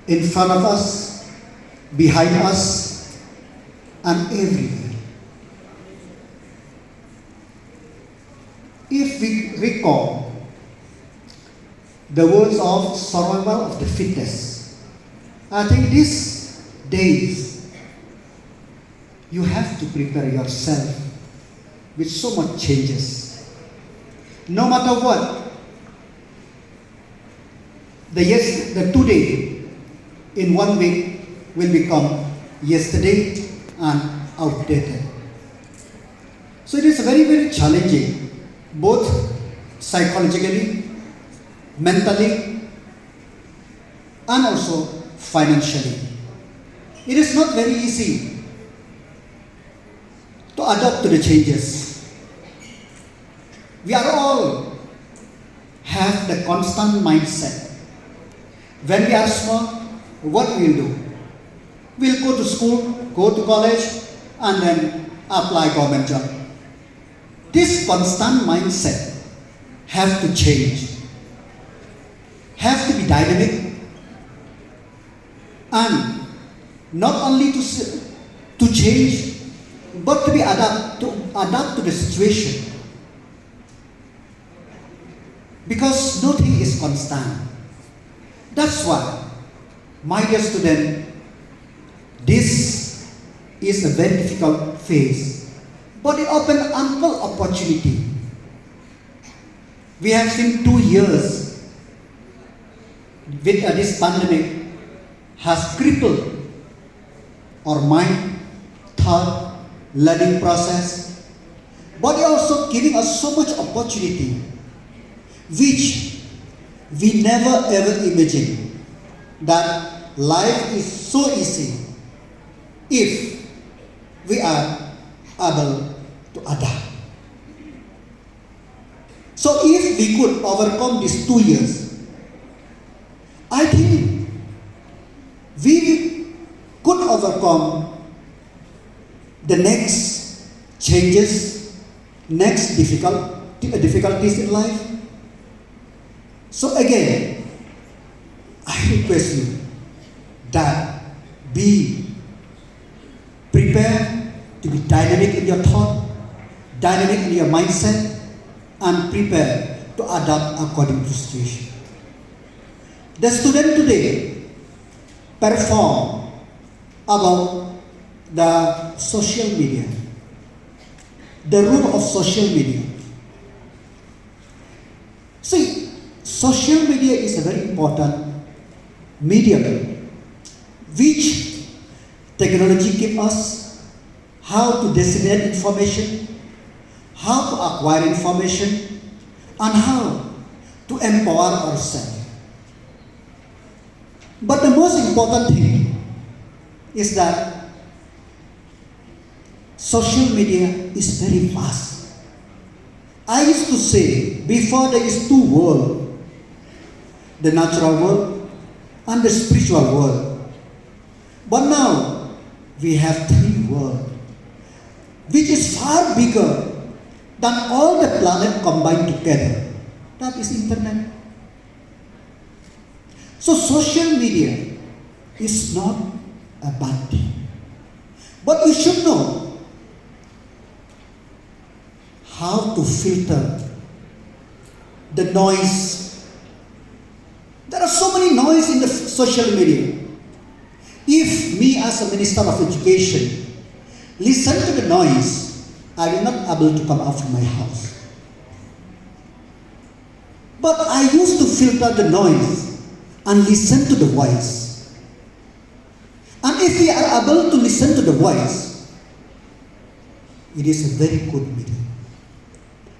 in front of us, behind us, and everywhere. If we recall the words of survival of the fittest, I think these days you have to prepare yourself with so much changes. No matter what, the today in 1 week will become yesterday and outdated. So it is very, very challenging, both psychologically, mentally, and also financially. It is not very easy to adapt to the changes. We are all have the constant mindset. When we are small, what we will do? We'll go to school, go to college, and then apply government job. This constant mindset have to change, have to be dynamic, and not only to change, but to be adapt to the situation. Because nothing is constant. That's why, my dear student, this is a very difficult phase, but it opens ample opportunity. We have seen 2 years with this pandemic has crippled our mind, thought, learning process, but it also giving us so much opportunity, which we never ever imagined that life is so easy if we are able to adapt. So if we could overcome these 2 years, I think we could overcome the next changes, next difficulties in life. So again, I request you that be prepared to be dynamic in your thought, dynamic in your mindset, and prepared to adapt according to situation. The student today perform about the social media, the role of social media. See, social media is a very important medium which technology gives us how to disseminate information, how to acquire information, and how to empower ourselves. But the most important thing is that social media is very vast. I used to say, before there is 2 worlds, the natural world and the spiritual world. But now we have 3 worlds, which is far bigger than all the planet combined together. That is internet. So social media is not a bad thing. But you should know how to filter the noise. There are so many noise in the social media. If me as a Minister of Education listen to the noise, I will not able to come out from my house. But I used to filter the noise and listen to the voice. And if we are able to listen to the voice, it is a very good medium.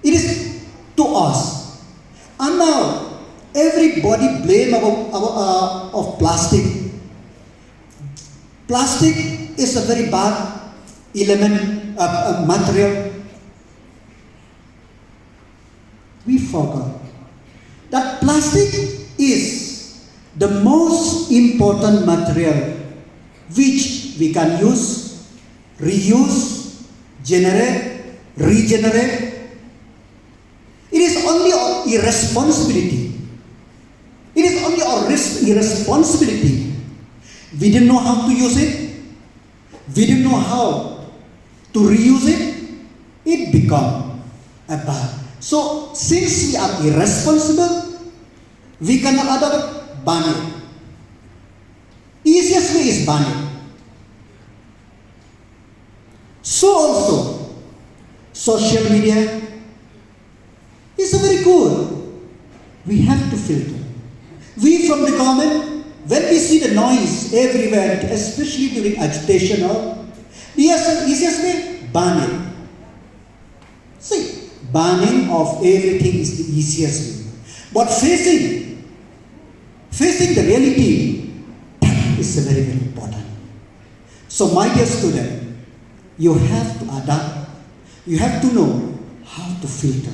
It is to us. And now, everybody blame of plastic. Plastic is a very bad element, material. We forgot that plastic is the most important material which we can use, reuse, generate, regenerate. It is only our irresponsibility. It is only our irresponsibility we didn't know how to use it, we didn't know how to reuse it, it become a bad. So since we are irresponsible, we cannot adopt ban it. Easiest way is ban it. So also, social media is a very good. We have to filter. We from the government, when we see the noise everywhere, especially during agitation, or the easiest way, ban it. See, banning of everything is the easiest way. But facing the reality, that is very, very important. So my dear student, you have to adapt. You have to know how to filter.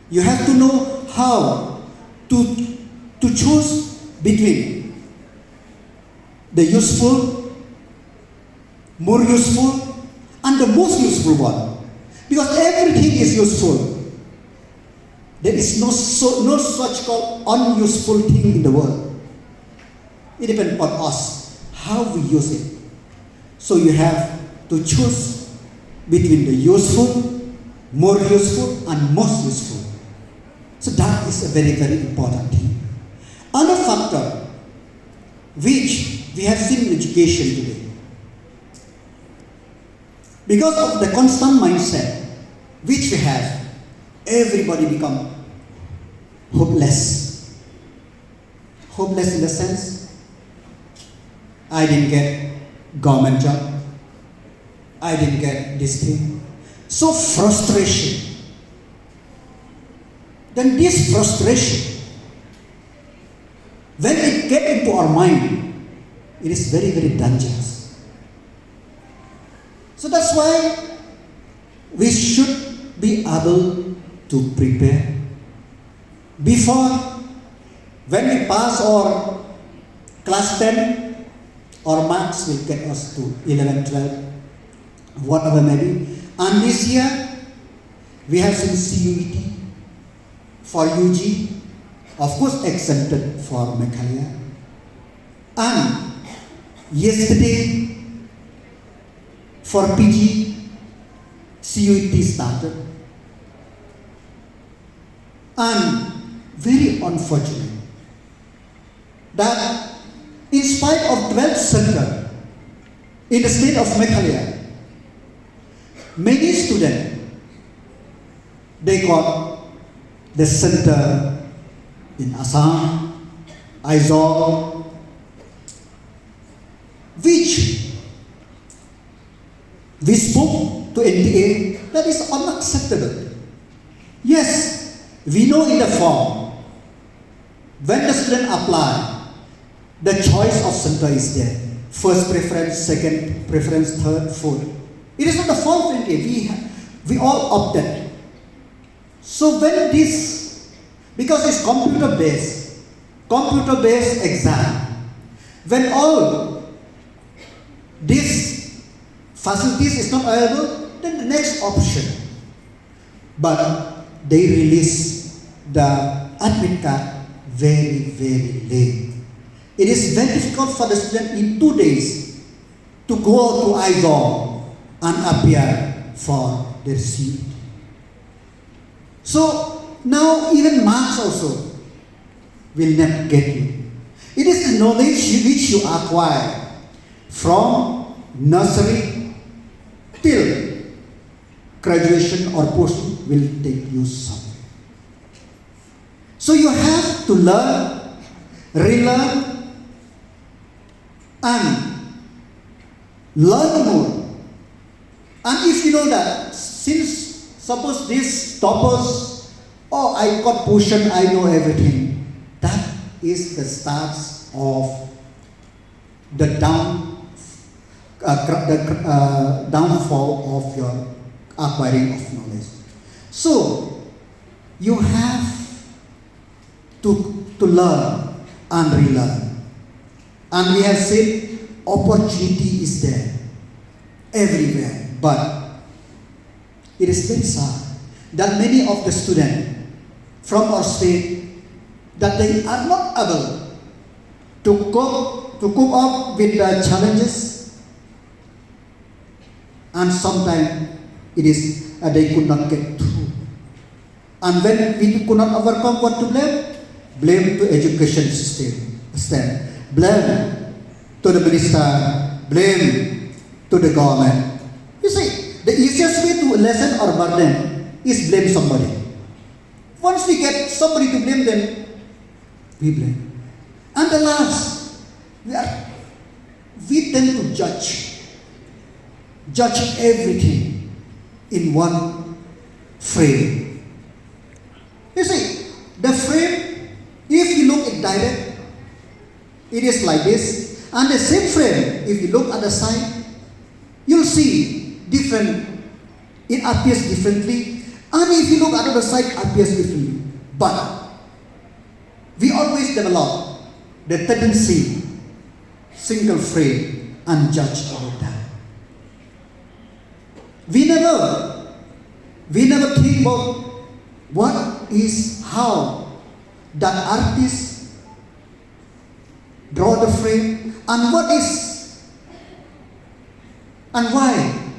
You have to know how to choose between the useful, more useful, and the most useful one. Because everything is useful. There is no such called unuseful thing in the world. It depends on us, how we use it. So you have to choose between the useful, more useful, and most useful. So that is a very, very important thing. Another factor which we have seen in education today, because of the constant mindset which we have, everybody become hopeless. Hopeless in the sense, I didn't get government job, I didn't get this thing. So frustration. Then this frustration, when it gets into our mind, it is very, very dangerous. So that's why we should be able to prepare before, when we pass our class 10, our marks will get us to 11, 12, whatever may be. And this year, we have seen CUET for UG, of course exempted for Meghalaya. And yesterday, for PG, CUET started. And very unfortunate that in spite of 12th center in the state of Meghalaya, many students, they got the center in Assam, Aizawl, which we spoke to NTA, that is unacceptable. Yes, we know in the form, when the student apply, the choice of center is there. First preference, second preference, third, fourth. It is not the form of NTA, we all opted. So when this, because it's computer-based exam, when all these facilities is not available, then the next option. But they release the admit card very, very late. It is very difficult for the student in 2 days to go to Aizawl and appear for their seat. So now even marks also will not get you. It is the knowledge which you acquire from nursery till graduation or post will take you somewhere. So you have to learn, relearn, and learn more. And if you know that, since suppose these toppers, oh, I got portion, I know everything, that is the start of the downfall of your acquiring of knowledge. So you have to learn and relearn. And we have said opportunity is there everywhere, but it is very sad that many of the students from our state, that they are not able to cope up with the challenges, and sometimes it is they could not get through. And when we could not overcome, what to blame? Blame to education system, blame to the minister, blame to the government. You see, the easiest way to lessen our burden is blame somebody. Once we get somebody to blame, then we blame. And the last, we tend to judge everything in one frame. You see, the frame, if you look at direct, it is like this. And the same frame, if you look at the side, you'll see different. It appears differently. And if you look at the other side, it appears differently. But we always develop the tendency, single frame, and judge about that. We never think about how that artist draw the frame, and and why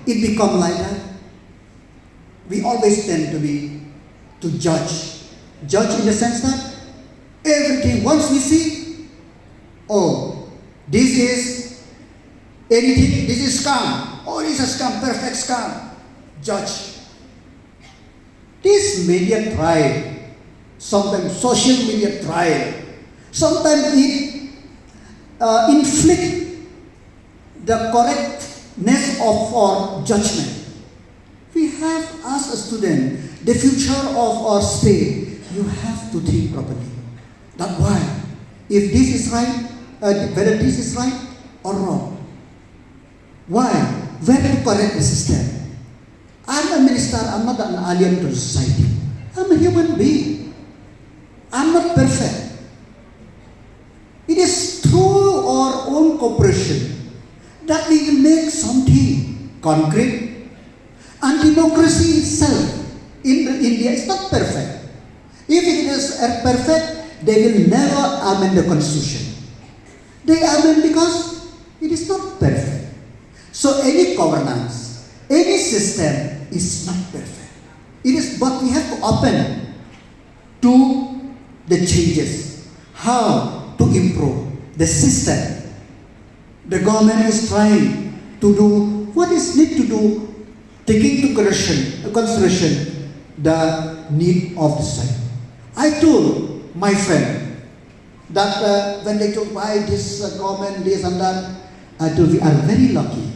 it become like that. We always tend to judge in the sense that everything, once we see, oh, this is anything, this is scam, oh, this is a scam, perfect scam, judge. This media trial, sometimes social media trial, sometimes it inflict the correctness of our judgment. We have, as a student, the future of our state, you have to think properly. That's why, if this is right, whether this is right or wrong. Why? Where to correct the system? I'm a minister, I'm not an alien to society. I'm a human being. I'm not perfect. It is through our own cooperation that we will make something concrete. And democracy itself in India is not perfect. If it is perfect, they will never amend the constitution. They amend because it is not perfect. So any governance, any system is not perfect. It is, but we have to open to the changes. How to improve the system. The government is trying to do what is need to do, taking into consideration the need of the society. I told my friend that when they told why this government, this and that, I told we are very lucky.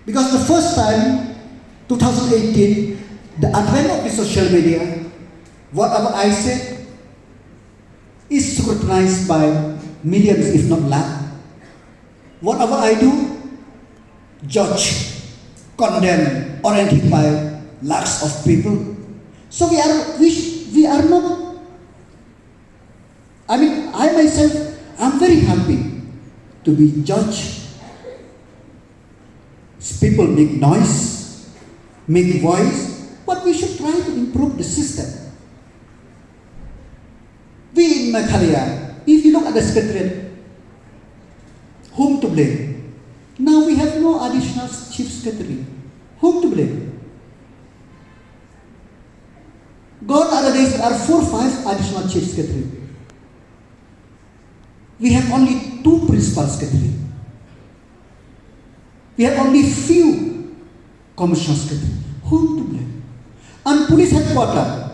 Because the first time, 2018, the advent of the social media, whatever I said is scrutinized by millions, if not lakhs. Whatever I do, judge, condemn, or anything by lakhs of people. So we are not. I mean, I myself, I'm very happy to be judged. People make noise, make voice, but we should try to improve the system. We in Meghalaya, if you look at the secretariat, whom to blame? Now we have no additional chief secretary. Whom to blame? Gone are the days there are 4 or 5 additional chief secretary. We have only 2 principal secretary. We have only few commissioner secretary. Whom to blame? And police headquarters,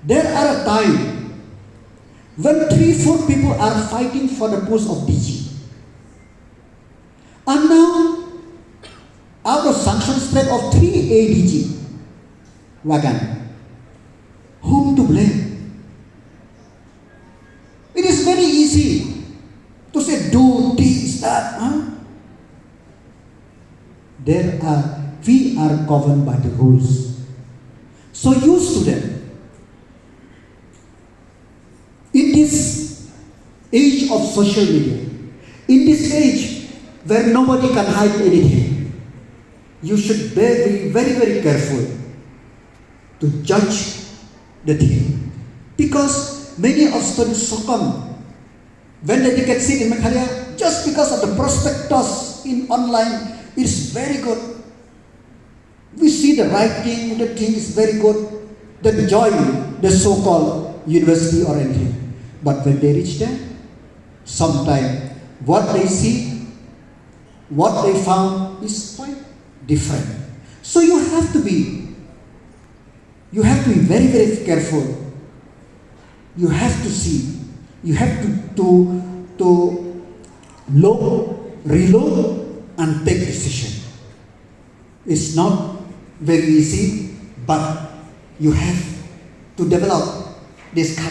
there are a time when 3-4 people are fighting for the post of DG. And now, out of sanction spread of 3 ADG, wagon, whom to blame? It is very easy to say, do this, that. We are governed by the rules. So you student, in this age of social media, in this age where nobody can hide anything, you should be very, very careful to judge the thing. Because many of students succumb When they get seat in Meghalaya, just because of the prospectus in online, it's very good. We see the writing, the thing is very good. They join the so-called university or anything. But when they reach there, sometimes what they see, what they found is quite different. So you have to be very, very careful. You have to see. You have to look, relook, and take decision. It's not very easy, but you have to develop this character.